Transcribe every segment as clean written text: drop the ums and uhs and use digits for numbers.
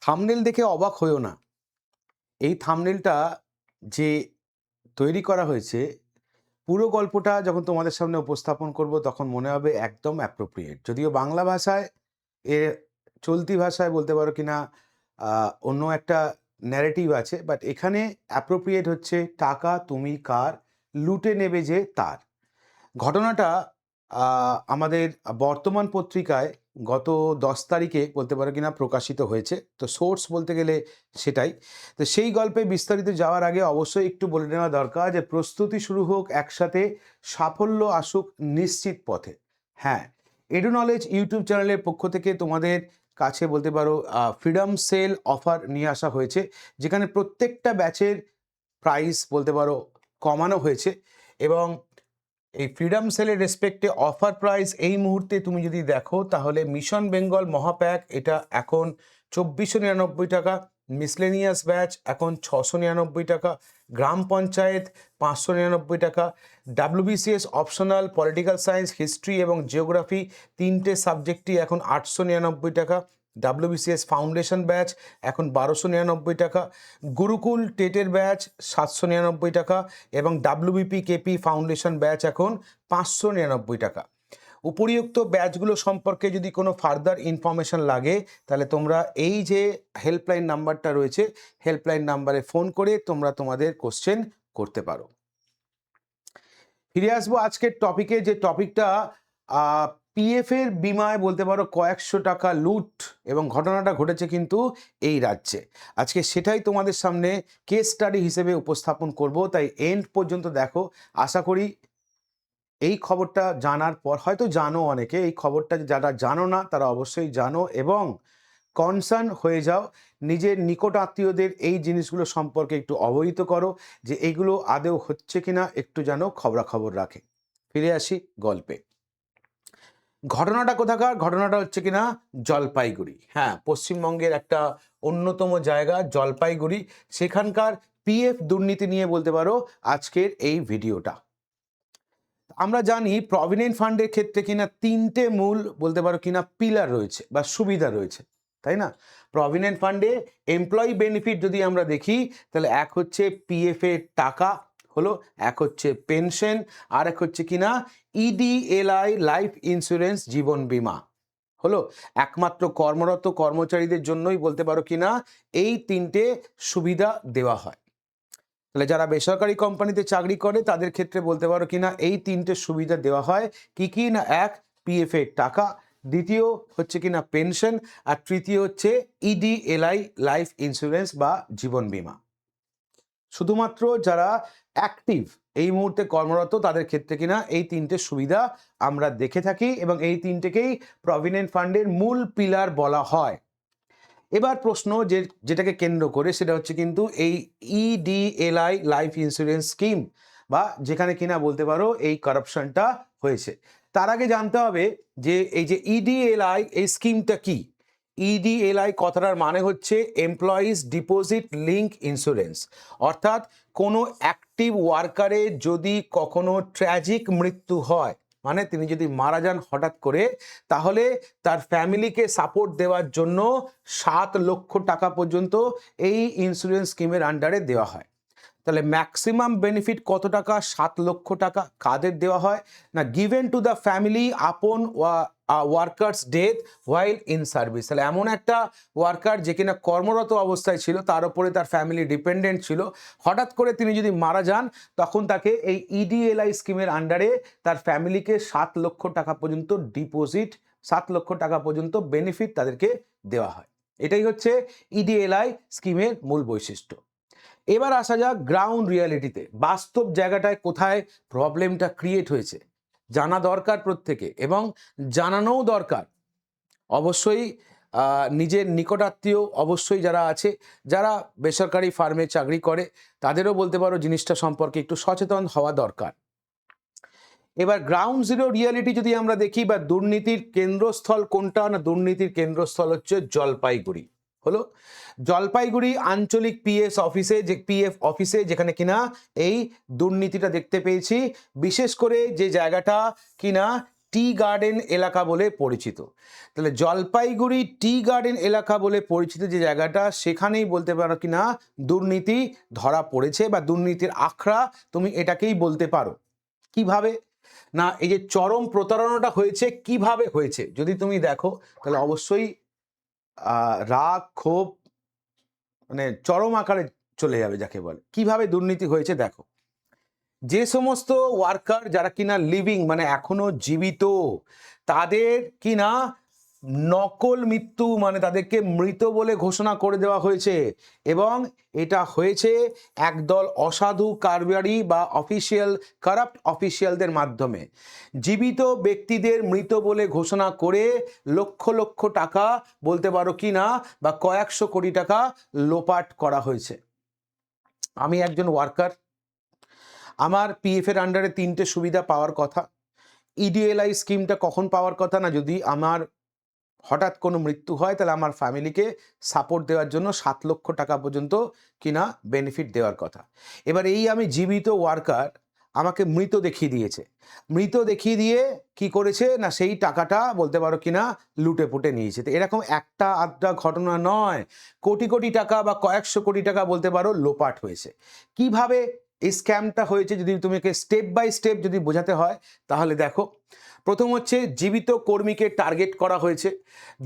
Thumbnail দেখে অবাক হইও না। এই থাম্বনেলটা যে তৈরি করা হয়েছে, পুরো গল্পটা যখন তোমাদের সামনে উপস্থাপন করব তখন মনে হবে একদম অ্যাপ্রোপ্রিয়েট। যদিও বাংলা ভাষায় এর চলতি ভাষায় বলতে পারো কিনা অন্য একটা ন্যারেটিভ আছে। বাট এখানে অ্যাপ্রোপ্রিয়েট হচ্ছে টাকা তুমি কার, লুটে নেবে যে তার। ঘটনাটা আমাদের বর্তমান পত্রিকায় গত ১০ তারিখে বলতে পারো কিনা প্রকাশিত হয়েছে। তো সোর্স বলতে গেলে সেটাই। তো সেই গল্পে বিস্তারিত যাওয়ার আগে অবশ্যই একটু বলে নেওয়া দরকার যে প্রস্তুতি শুরু হোক একসাথে, সাফল্য আসুক নিশ্চিত পথে। হ্যাঁ, এডু নলেজ ইউটিউব চ্যানেলের পক্ষ থেকে তোমাদের কাছে বলতে পারো ফ্রিডম সেল অফার নিয়ে আসা হয়েছে। যেখানে প্রত্যেকটা ব্যাচের প্রাইস বলতে পারো কমানো হয়েছে এবং এই ফ্রিডম সেলের রেসপেক্টে অফার প্রাইস এই মুহূর্তে তুমি যদি দেখো তাহলে মিশন বেঙ্গল মহাপ্যাক এটা এখন ২৪৯৯ টাকা, মিসলেনিয়াস ব্যাচ এখন ৬৯৯ টাকা, গ্রাম পঞ্চায়েত ৫৯৯ টাকা, WBCS optional political science, history এবং জিওগ্রাফি তিনটে সাবজেক্টই এখন ৮৯৯ টাকা, ডাব্লিউবিসিএস ফাউন্ডেশন ব্যাচ এখন ১২৯৯ টাকা, গুরুকুল টেটের ব্যাচ ৭৯৯ টাকা এবং ডাব্লিউবিপি কেপি ফাউন্ডেশন ব্যাচ এখন ৫৯৯ টাকা। উপরিউক্ত ব্যাচগুলো সম্পর্কে যদি কোনো ফার্দার ইনফরমেশন লাগে তাহলে তোমরা এই যে হেল্পলাইন নাম্বারটা রয়েছে, হেল্পলাইন নাম্বারে ফোন করে তোমরা তোমাদের কোশ্চেন করতে পারো। ফিরে আসবো আজকের টপিকে, যে টপিকটা পিএফ এর বিমায় বলতে পারো কয়েকশো টাকা লুট এবং ঘটনাটা ঘটেছে কিন্তু এই রাজ্যে। আজকে সেটাই তোমাদের সামনে কেস স্টাডি হিসেবে উপস্থাপন করব, তাই এন্ড পর্যন্ত দেখো। আশা করি এই খবরটা জানার পর হয়তো জানো অনেকে, এই খবরটা যারা জানো না তারা অবশ্যই জানো এবং কনসার্ন হয়ে যাও। নিজের নিকট আত্মীয়দের এই জিনিসগুলো সম্পর্কে একটু অবহিত করো যে এইগুলো আদৌ হচ্ছে কিনা, একটু যেন খবরাখবর রাখে। ফিরে আসি গল্পে। ঘটনাটা কোথাকার? ঘটনাটা হচ্ছে কিনা জলপাইগুড়ি। হ্যাঁ, পশ্চিমবঙ্গের একটা অন্যতম জায়গা জলপাইগুড়ি। সেখানকার পিএফ দুর্নীতি নিয়ে বলতে পারো আজকের এই ভিডিওটা। আমরা জানি প্রভিডেন্ট ফান্ডের ক্ষেত্রে কিনা তিনটে মূল বলতে পারো কিনা পিলার রয়েছে বা সুবিধা রয়েছে, তাই না? প্রভিডেন্ট ফান্ডে এমপ্লয়ি বেনিফিট যদি আমরা দেখি তাহলে এক হচ্ছে পিএফ এর টাকা হলো, এক হচ্ছে পেনশন, আর এক হচ্ছে কিনা ইডিএলআই লাইফ ইন্স্যুরেন্স জীবন বীমা হলো। একমাত্র কর্মরত কর্মচারীদের জন্যই বলতে পারো কিনা এই তিনটে সুবিধা দেওয়া হয়। তাহলে যারা বেসরকারি কোম্পানিতে চাকরি করে তাদের ক্ষেত্রে বলতে পারো কিনা এই তিনটে সুবিধা দেওয়া হয়। কি কি না, এক পিএফ এর টাকা, দ্বিতীয় হচ্ছে কিনা পেনশন, আর তৃতীয় হচ্ছে ইডিএলআই লাইফ ইন্স্যুরেন্স বা জীবন বীমা। শুধুমাত্র যারা অ্যাক্টিভ এই মুহূর্তে কর্মরত তাদের ক্ষেত্রে কিনা এই তিনটে সুবিধা আমরা দেখে থাকি এবং এই তিনটেকেই প্রভিডেন্ট ফান্ডের মূল পিলার বলা হয়। এবার প্রশ্ন যেটাকে কেন্দ্র করে সেটা হচ্ছে কিন্তু এই ইডিএলআই লাইফ ইন্স্যুরেন্স স্কিম বা যেখানে কিনা বলতে পারো এই কারাপশনটা হয়েছে। তার আগে জানতে হবে যে এই যে ইডিএলআই এই স্কিমটা কি। ইডিএলআই কথাটার মানে হচ্ছে এমপ্লয়িজ ডিপোজিট লিঙ্ক ইন্স্যুরেন্স। অর্থাৎ কোনো অ্যাক্টিভ ওয়ার্কারের যদি কখনো ট্র্যাজিক মৃত্যু হয়, মানে তিনি যদি মারা যান হঠাৎ করে, তাহলে তার ফ্যামিলিকে সাপোর্ট দেওয়ার জন্য ৭ লক্ষ টাকা পর্যন্ত এই ইন্স্যুরেন্স স্কিমের আন্ডারে দেওয়া হয়। তাহলে ম্যাক্সিমাম বেনিফিট কত টাকা? ৭ লক্ষ টাকা। কাদের দেওয়া হয় না, গিভেন টু দ্য ফ্যামিলি আপন workers death while in service. তাহলে এমন একটা ওয়ার্কার যে কিনা কর্মরত অবস্থায় ছিল, তার উপরে তার ফ্যামিলি ডিপেন্ডেন্ট ছিল, হঠাৎ করে তিনি যদি মারা যান তখন তাকে এই ইডিএলআই স্কিমের আন্ডারে তার ফ্যামিলিকে ৭ লক্ষ টাকা পর্যন্ত ডিপোজিট, ৭ লক্ষ টাকা পর্যন্ত বেনিফিট তাদেরকে দেওয়া হয়। এটাই হচ্ছে ইডিএলআই স্কিমের মূল বৈশিষ্ট্য। এবার আসা যাক গ্রাউন্ড রিয়ালিটিতে, বাস্তব জায়গাটায় কোথায় প্রবলেমটা ক্রিয়েট হয়েছে জানা দরকার প্রত্যেকে এবং জানানোও দরকার। অবশ্যই নিজের নিকটাত্মীয় অবশ্যই যারা আছে, যারা বেসরকারি ফার্মে চাকরি করে তাদেরও বলতে পারো জিনিসটা সম্পর্কে একটু সচেতন হওয়া দরকার। এবার গ্রাউন্ড জিরো রিয়ালিটি যদি আমরা দেখি বা দুর্নীতির কেন্দ্রস্থল কোনটা, না দুর্নীতির কেন্দ্রস্থল হচ্ছে জলপাইগুড়ি হলো। জলপাইগুড়ি আঞ্চলিক পিএফ অফিসে যেখানে কিনা এই দুর্নীতিটা দেখতে পেয়েছি। বিশেষ করে যে জায়গাটা কিনা টি গার্ডেন এলাকা বলে পরিচিত। তাহলে জলপাইগুড়ি টি গার্ডেন এলাকা বলে পরিচিত যে জায়গাটা, সেখানেই বলতে পারো কি না দুর্নীতি ধরা পড়েছে বা দুর্নীতির আখড়া তুমি এটাকেই বলতে পারো। কিভাবে না, এই যে চরম প্রতারণাটা হয়েছে, কিভাবে হয়েছে যদি তুমি দেখো তাহলে অবশ্যই রাগ ক্ষোভ মানে চরম আকারে চলে যাবে যাকে বলে। কিভাবে দুর্নীতি হয়েছে দেখো, যে সমস্ত ওয়ার্কার যারা কিনা লিভিং মানে এখনো জীবিত, তাদের কিনা নকল মৃত্যু মানে তাদেরকে মৃত বলে ঘোষণা করে দেওয়া হয়েছে, এবং এটা হয়েছে একদল অসাধু কারবারি বা অফিসিয়াল কারাপ্ট অফিসিয়ালদের মাধ্যমে। জীবিত ব্যক্তিদের মৃত বলে ঘোষণা করে লক্ষ লক্ষ টাকা বলতে পারো কি না বা কয়েকশো কোটি টাকা লোপাট করা হয়েছে। আমি একজন ওয়ার্কার, আমার পিএফ এর আন্ডারে 3টে সুবিধা পাওয়ার কথা। ইডিএলআই স্কিমটা কখন পাওয়ার কথা না, যদি আমার হঠাৎ কোনো মৃত্যু হয় তাহলে আমার ফ্যামিলিকে সাপোর্ট দেওয়ার জন্য 7 লক্ষ টাকা পর্যন্ত কিনা বেনিফিট দেওয়ার কথা। এবার এই আমি জীবিত ওয়ার্কার, আমাকে মৃত দেখিয়ে দিয়েছে, মৃত দেখিয়ে দিয়ে কি করেছে না সেই টাকাটা বলতে পারো কিনা লুটে পুটে নিয়েছে। তো এরকম একটা আধটা ঘটনা নয়, কোটি কোটি টাকা বা কয়েকশো কোটি টাকা বলতে পারো লোপাট হয়েছে। কিভাবে এই স্ক্যামটা হয়েছে যদি তোমাকে স্টেপ বাই স্টেপ যদি বোঝাতে হয় তাহলে দেখো, প্রথম হচ্ছে জীবিত কর্মীকে টার্গেট করা হয়েছে।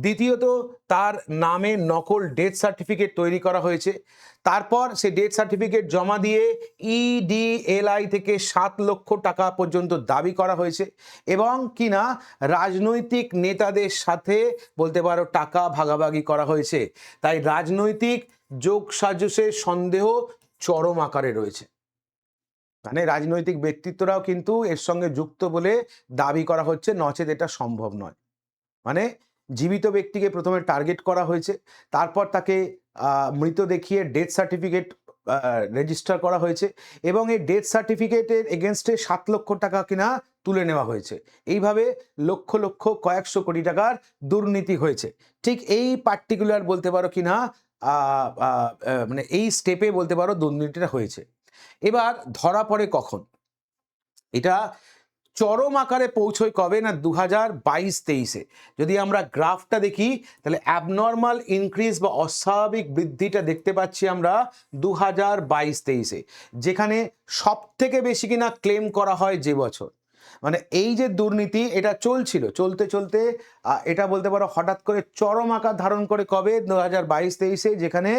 দ্বিতীয়ত তার নামে নকল ডেথ সার্টিফিকেট তৈরি করা হয়েছে। তারপর সে ডেথ সার্টিফিকেট জমা দিয়ে ইডিএলআই থেকে 7 লক্ষ টাকা পর্যন্ত দাবি করা হয়েছে, এবং কিনা রাজনৈতিক নেতাদের সাথে বলতে পারো টাকা ভাগাভাগি করা হয়েছে। তাই রাজনৈতিক যোগসাজশের সন্দেহ চরম আকারে রয়েছে। মানে রাজনৈতিক ব্যক্তিত্বরাও কিন্তু এর সঙ্গে যুক্ত বলে দাবি করা হচ্ছে, নচেত এটা সম্ভব নয়। মানে জীবিত ব্যক্তিকে প্রথমে টার্গেট করা হয়েছে, তারপর তাকে মৃত দেখিয়ে ডেথ সার্টিফিকেট রেজিস্টার করা হয়েছে, এবং এই ডেথ সার্টিফিকেটের এগেনস্টে 7 লক্ষ টাকা কিনা তুলে নেওয়া হয়েছে। এইভাবে লক্ষ লক্ষ কয়েকশো কোটি টাকার দুর্নীতি হয়েছে। ঠিক এই পার্টিকুলার বলতে পারো কিনা মানে এই স্টেপে বলতে পারো দুর্নীতিটা হয়েছে। এবার ধরা পড়ে কখন, এটা চরম আকারে পৌঁছয় কবে না 2022-23-এ। যদি আমরা গ্রাফটা দেখি তাহলে অ্যাবনর্মাল ইনক্রিজ বা অস্বাভাবিক বৃদ্ধিটা দেখতে পাচ্ছি আমরা 2022-23-এ, যেখানে সব থেকে বেশি কিনা ক্লেম করা হয় যে বছর। মানে এই যে দুর্নীতি এটা চলছিল, চলতে চলতে এটা বলতে পারো হঠাৎ করে চরম আকার ধারণ করে কবে 2022-23-এ, যেখানে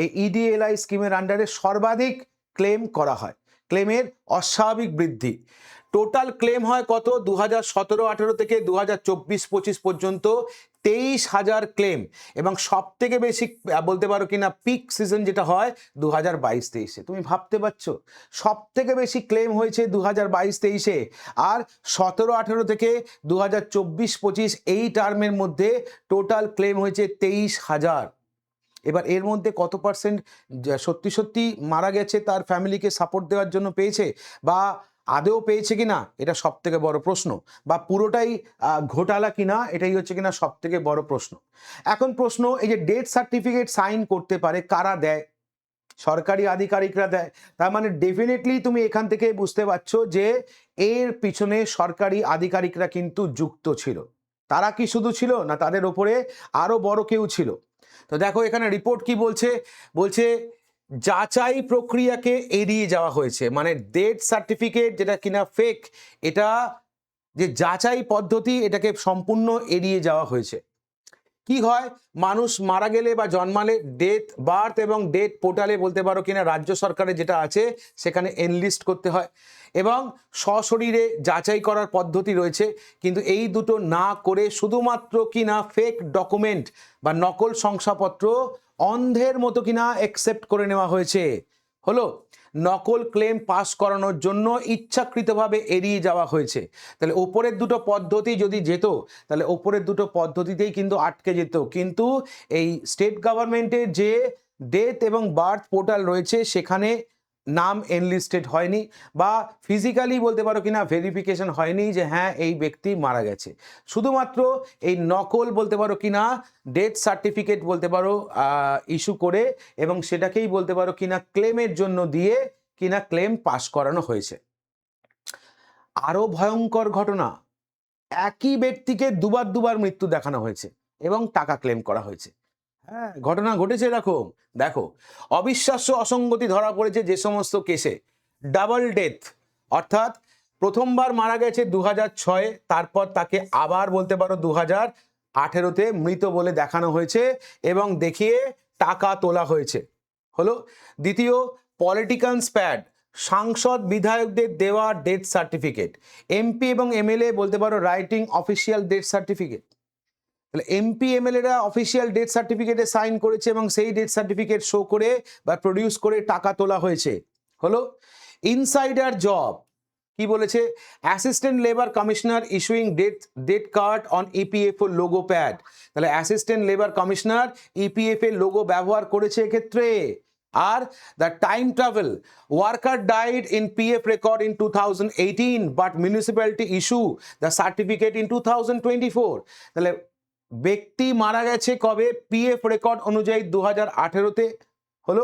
এই ইডিএলআই স্কিমের আন্ডারে সর্বাধিক ক্লেম করা হয়, ক্লেমের অস্বাভাবিক বৃদ্ধি। টোটাল ক্লেম হয় কত 2017-18 থেকে 2024-25 পর্যন্ত 23,000 ক্লেম, এবং সব থেকে বেশি বলতে পারো কিনা পিক সিজন যেটা হয় 2022-23-এ। তুমি ভাবতে পারছো সব থেকে বেশি ক্লেম হয়েছে 2022-23-এ, আর 17-18 থেকে 2024-25 এই টার্মের মধ্যে টোটাল ক্লেম হয়েছে 23,000। এবার এর মধ্যে কত পার্সেন্ট সত্যি সত্যি মারা গেছে তার ফ্যামিলিকে সাপোর্ট দেওয়ার জন্য পেয়েছে, বা আদেও পেয়েছে কিনা এটা সব থেকে বড় প্রশ্ন, বা পুরোটাই ঘোটালা কিনা এটাই হচ্ছে কিনা সব থেকে বড় প্রশ্ন। এখন প্রশ্ন, এই যে ডেথ সার্টিফিকেট সাইন করতে পারে কারা দেয়? সরকারি আধিকারিকরা দেয়। তার মানে ডেফিনেটলি তুমি এখান থেকে বুঝতে পারছো যে এর পিছনে সরকারি আধিকারিকরা কিন্তু যুক্ত ছিল। তারা কি শুধু ছিল না, তাদের ওপরে আরো বড় কেউ ছিল। তো দেখো এখানে রিপোর্ট কি বলছে, বলছে যাচাই প্রক্রিয়াকে এড়িয়ে যাওয়া হয়েছে। মানে ডেথ সার্টিফিকেট যেটা কিনা ফেক, এটা যে যাচাই পদ্ধতি এটাকে সম্পূর্ণ এড়িয়ে যাওয়া হয়েছে। কি হয়, মানুষ মারা গেলে বা জন্মালে ডেথ বার্থ এবং ডেথ পোর্টালে বলতে পারো কিনা রাজ্য সরকারের যেটা আছে সেখানে এনলিস্ট করতে হয়, এবং সশরীরে যাচাই করার পদ্ধতি রয়েছে। কিন্তু এই দুটো না করে শুধুমাত্র কিনা ফেক ডকুমেন্ট বা নকল শংসাপত্র অন্ধের মতো কিনা অ্যাকসেপ্ট করে নেওয়া হয়েছে। হলো, নকল ক্লেম পাস করানোর জন্য ইচ্ছাকৃতভাবে এড়িয়ে যাওয়া হয়েছে। তাহলে ওপরের দুটো পদ্ধতি যদি যেত তাহলে ওপরের দুটো পদ্ধতিতেই কিন্তু আটকে যেত, কিন্তু এই স্টেট গভর্নমেন্টের যে ডেথ এবং বার্থ পোর্টাল রয়েছে সেখানে নাম এনলিস্টেড হয়নি, বা ফিজিক্যালি বলতে পারো কিনা ভেরিফিকেশন হয়নি যে হ্যাঁ এই ব্যক্তি মারা গেছে। শুধুমাত্র এই নকল বলতে পারো কিনা ডেথ সার্টিফিকেট বলতে পারো ইস্যু করে, এবং সেটাকেই বলতে পারো কিনা ক্লেমের জন্য দিয়ে কিনা ক্লেম পাস করানো হয়েছে। আরো ভয়ঙ্কর ঘটনা, একই ব্যক্তিকে দুবার মৃত্যু দেখানো হয়েছে এবং টাকা ক্লেম করা হয়েছে। হ্যাঁ, ঘটনা ঘটেছে এরকম। দেখো, অবিশ্বাস্য অসঙ্গতি ধরা পড়েছে যে সমস্ত কেসে ডাবল ডেথ, অর্থাৎ প্রথমবার মারা গেছে 2006-এ, তারপর তাকে আবার বলতে পারো 2018-তে মৃত বলে দেখানো হয়েছে এবং দেখিয়ে টাকা তোলা হয়েছে। হলো দ্বিতীয়, পলিটিক্যাল স্প্যাড, সাংসদ বিধায়কদের দেওয়া ডেথ সার্টিফিকেট, এমপি এবং এমএলএ বলতে পারো রাইটিং অফিসিয়াল ডেথ সার্টিফিকেট। তাহলে এমপি এমএলএরা অফিসিয়াল ডেথ সার্টিফিকেটে সাইন করেছে এবং সেই ডেথ সার্টিফিকেট শো করে বা প্রডিউস করে টাকা তোলা হয়েছে। হলো ইনসাইডার জব, কি বলেছে, assistant labour commissioner issuing death card on EPFO logo pad. তাহলে অ্যাসিস্ট্যান্ট লেবার কমিশনার ইপিএফ এর লোগো ব্যবহার করেছে এক্ষেত্রে। Are the time travel, worker died in PF record in 2018 but municipality issue the certificate in 2024। তাহলে ব্যক্তি মারা গেছে কবে, পিএফ রেকর্ড অনুযায়ী 2018-তে। হলো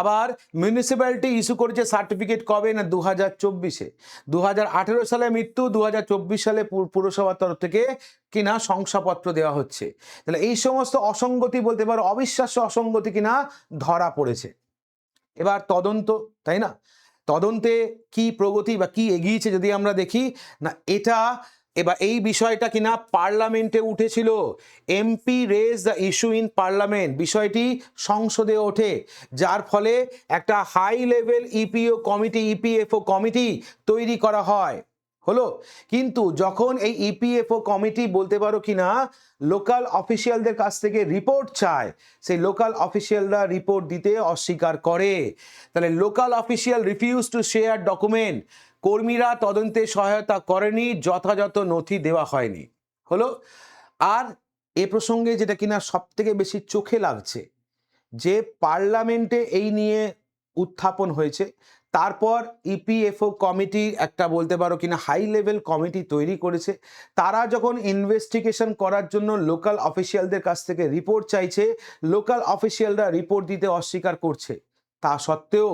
আবার মিউনিসিপ্যালিটি ইস্যু করেছে সার্টিফিকেট কবে না 2024-এ। 2018 সালে মৃত্যু, 2024 সালে পুরসভার তরফ থেকে কিনা শংসাপত্র দেওয়া হচ্ছে। তাহলে এই সমস্ত অসঙ্গতি বলতে পারো অবিশ্বাস্য অসঙ্গতি কিনা ধরা পড়েছে। এবার তদন্ত, তাই না, তদন্তে কি প্রগতি বা কি এগিয়েছে যদি আমরা দেখি না, এটা এবার এই বিষয়টা কিনা পার্লামেন্টে উঠেছিল। MP raise the issue in parliament, বিষয়টি সংসদে ওঠে, যার ফলে একটা হাই লেভেল ইপিএফও কমিটি তৈরি করা হয়। হলো কিন্তু যখন এই ইপিএফও কমিটি বলতে পারো কিনা লোকাল অফিসিয়ালদের কাছ থেকে রিপোর্ট চায়, সেই লোকাল অফিসিয়ালরা রিপোর্ট দিতে অস্বীকার করে। তাহলে local official refuse to share document, কর্মীরা তদন্তে সহায়তা করেনি, যথাযথ নথি দেওয়া হয়নি। হলো আর এ প্রসঙ্গে যেটা কিনা সব থেকে বেশি চোখে লাগছে যে পার্লামেন্টে এই নিয়ে উত্থাপন হয়েছে, তারপর ইপিএফও কমিটি একটা বলতে পারো কিনা হাই লেভেল কমিটি তৈরি করেছে। তারা যখন ইনভেস্টিগেশন করার জন্য লোকাল অফিসিয়ালদের কাছ থেকে রিপোর্ট চাইছে, লোকাল অফিসিয়ালরা রিপোর্ট দিতে অস্বীকার করছে। তা সত্ত্বেও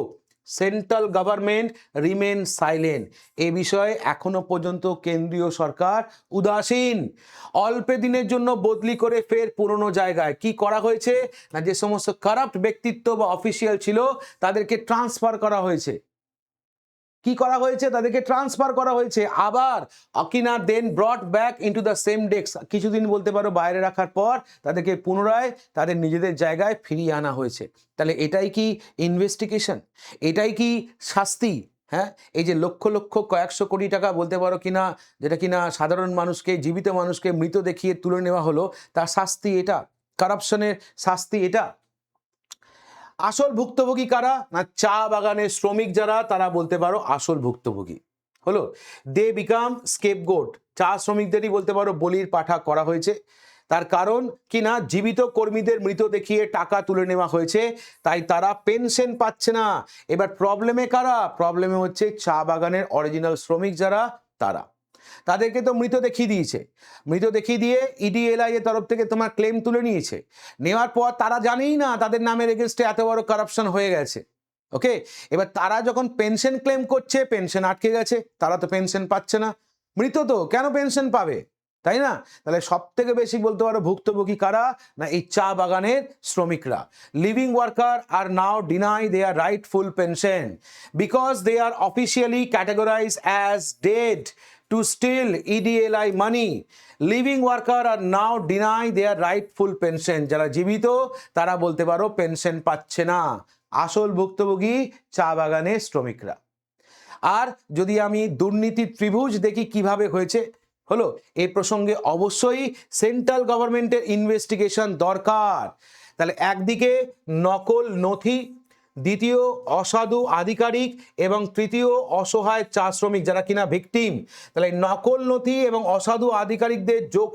সেন্ট্রাল গভর্নমেন্ট রিমেন সাইলেন্ট। এ বিষয়ে এখনো পর্যন্ত কেন্দ্রীয় সরকার উদাসীন। অল্প দিনের জন্য বদলি করে ফের পুরনো জায়গায় কি করা হয়েছে না, যে সমস্ত কারাপ্ট ব্যক্তিত্ব বা অফিসিয়াল ছিল তাদেরকে ট্রান্সফার করা হয়েছে। কি করা হয়েছে, তাদেরকে ট্রান্সফার করা হয়েছে, আবার অকিনা then brought back into the same desk, কিছুদিন বলতে পারো বাইরে রাখার পর তাদেরকে পুনরায় তাদের নিজেদের জায়গায় ফিরিয়ে আনা হয়েছে। তাহলে এটাই কি ইনভেস্টিগেশন? এটাই কি শাস্তি? হ্যাঁ, এই যে লক্ষ লক্ষ কয়েকশো কোটি টাকা বলতে পারো কিনা, যেটা কিনা সাধারণ মানুষকে, জীবিত মানুষকে মৃত দেখিয়ে তুলে নেওয়া হলো, তার শাস্তি এটা? কারাপশনের শাস্তি এটা? আসল ভুক্তভোগী কারা না, চা বাগানের শ্রমিক যারা, তারা বলতে পারো আসল ভুক্তভোগী। হলো দে বিকাম স্কেপগোট, চা শ্রমিকদেরই বলতে পারো বলির পাঠা করা হয়েছে। তার কারণ কিনা জীবিত কর্মীদের মৃত দেখিয়ে টাকা তুলে নেওয়া হয়েছে, তাই তারা পেনশন পাচ্ছে না। এবার প্রবলেমে কারা, প্রবলেমে হচ্ছে চা বাগানের অরিজিনাল শ্রমিক যারা, তারা। তাদেরকে তো মৃত দেখিয়ে দিয়েছে, মৃত দেখিয়ে দিয়ে ইডিএলআই এর তরফ থেকে তোমার ক্লেম তুলে নিয়েছে, নেওয়ার পর তারা জানেই না তাদের নামের এগেনস্টে এত বড় কারাপশন হয়ে গেছে। ওকে, এবার তারা যখন পেনশন ক্লেম করছে, পেনশন আটকে গেছে, তারা তো পেনশন পাচ্ছে না, মৃত তো কেন পেনশন পাবে, তাই না? তাহলে সব থেকে বেশি বলতে পারো ভুক্তভোগী কারা না, এই চা বাগানের শ্রমিকরা। Living worker are now deny their rightful pension because they are officially categorize as dead to steal EDLI money. Living worker are now deny their rightful pension. যারা জীবিত তারা বলতে পারো পেনশন পাচ্ছে না, আসল ভুক্তভোগী চা বাগানের শ্রমিকরা। আর যদি আমি দুর্নীতি ত্রিভুজ দেখি কিভাবে হয়েছে, হলো এই প্রসঙ্গে অবশ্যই সেন্ট্রাল গভর্নমেন্টের ইনভেস্টিগেশন দরকার। তাহলে একদিকে নকল নথি, দ্বিতীয় অসাধু আধিকারিক এবং তৃতীয় অসহায় চা শ্রমিক যারা কিনা ভিকটিম। তাহলে নকল নথি এবং অসাধু আধিকারিকদের যোগ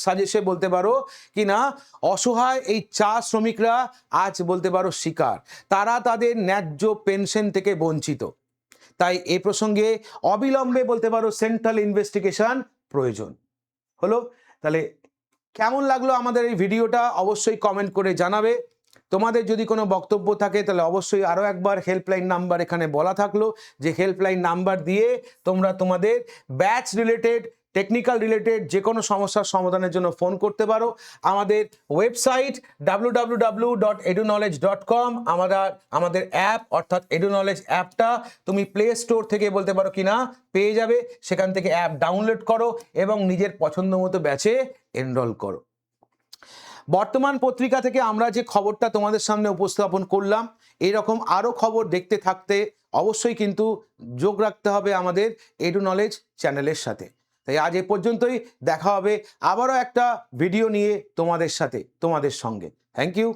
সাজেশে বলতে পারো কিনা অসহায় এই চা শ্রমিকরা আজ বলতে পারো শিকার, তারা তাদের ন্যায্য পেনশন থেকে বঞ্চিত। তাই এই প্রসঙ্গে অবিলম্বে বলতে পারো সেন্ট্রাল ইনভেস্টিগেশন প্রয়োজন। হলো তাহলে কেমন লাগলো আমাদের এই ভিডিওটা অবশ্যই কমেন্ট করে জানাবে। তোমাদের যদি কোনো বক্তব্য থাকে তাহলে অবশ্যই আরও একবার হেল্পলাইন নাম্বার এখানে বলা থাকলো, যে হেল্পলাইন নাম্বার দিয়ে তোমরা তোমাদের ব্যাচ রিলেটেড টেকনিক্যাল রিলেটেড যে কোনো সমস্যার সমাধানের জন্য ফোন করতে পারো। আমাদের ওয়েবসাইট www.eduknowledge.com, আমাদের অ্যাপ অর্থাৎ এডুনলেজ অ্যাপটা তুমি প্লে স্টোর থেকে বলতে পারো কিনা পেয়ে যাবে। সেখান থেকে অ্যাপ ডাউনলোড করো এবং নিজের পছন্দ মতো ব্যাচে এনরোল করো। বর্তমান পত্রিকা থেকে আমরা যে খবরটা তোমাদের সামনে উপস্থাপন করলাম, এরকম আরও খবর দেখতে থাকতে অবশ্যই কিন্তু যোগ রাখতে হবে আমাদের এডুনলেজ চ্যানেলের সাথে। তাই আজ এ পর্যন্তই, দেখা হবে আবারও একটা ভিডিও নিয়ে তোমাদের সাথে, তোমাদের সঙ্গে। Thank you.